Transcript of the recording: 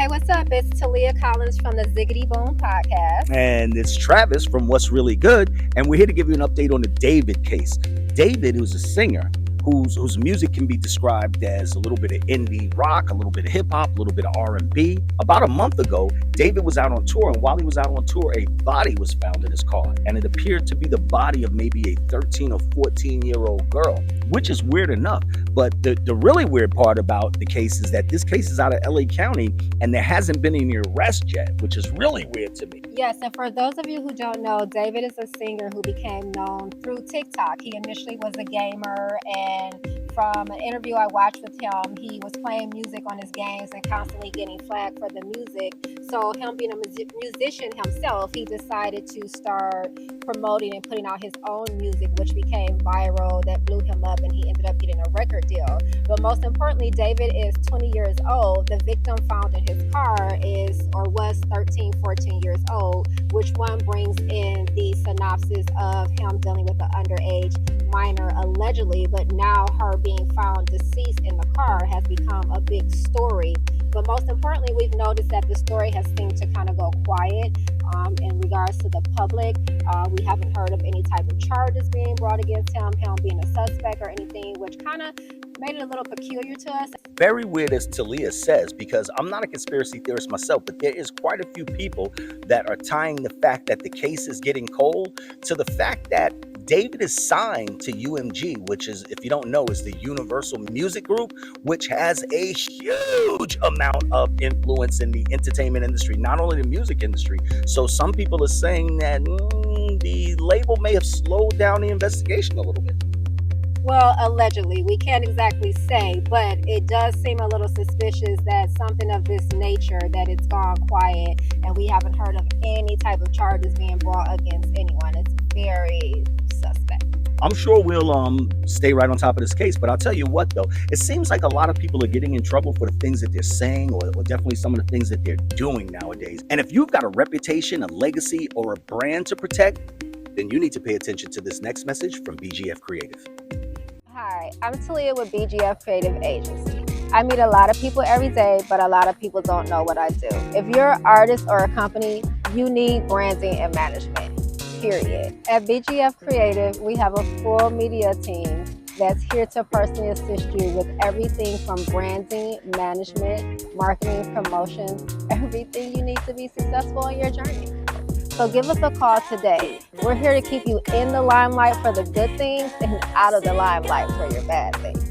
Hey, what's up? It's Talia Collins from the Ziggity Boom podcast. And it's Travis from What's Really Good. And we're here to give you an update on the David case. David, who's a singer, whose music can be described as a little bit of indie rock, a little bit of hip hop, a little bit of R&B. About a month ago, David was out on tour, and while he was out on tour, a body was found in his car, and it appeared to be the body of maybe a 13 or 14-year-old girl, which is weird enough. But the really weird part about the case is that this case is out of LA County, and there hasn't been any arrest yet, which is really weird to me. Yes, and for those of you who don't know, David is a singer who became known through TikTok. He initially was a gamer, and from an interview I watched with him, he was playing music on his games and constantly getting flagged for the music. So him being a musician himself, he decided to start promoting and putting out his own music, which became viral, that blew him up, and he ended up getting a record deal. But most importantly, David is 20 years old. The victim found in his car was 13, 14 years old, which one brings in the synopsis of him dealing with an underage minor allegedly, but now her being found deceased in the car has become a big story. But most importantly, we've noticed that the story has seemed to kind of go quiet in regards to the public. We haven't heard of any type of charges being brought against him being a suspect or anything, which kind of made it a little peculiar to us. Very weird, as Talia says, because I'm not a conspiracy theorist myself, but there is quite a few people that are tying the fact that the case is getting cold to the fact that David is signed to UMG, which is, if you don't know, is the Universal Music Group, which has a huge amount of influence in the entertainment industry, not only the music industry. So some people are saying that the label may have slowed down the investigation a little bit. Well, allegedly, we can't exactly say, but it does seem a little suspicious that something of this nature, that it's gone quiet and we haven't heard of any type of charges being brought against anyone. It's very suspect. I'm sure we'll stay right on top of this case, but I'll tell you what, though, it seems like a lot of people are getting in trouble for the things that they're saying, or definitely some of the things that they're doing nowadays. And if you've got a reputation, a legacy, or a brand to protect, then you need to pay attention to this next message from BGF Creative. Hi, I'm Talia with BGF Creative Agency. I meet a lot of people every day, but a lot of people don't know what I do. If you're an artist or a company, you need branding and management, period. At BGF Creative, we have a full media team that's here to personally assist you with everything from branding, management, marketing, promotion, everything you need to be successful in your journey. So give us a call today. We're here to keep you in the limelight for the good things and out of the limelight for your bad things.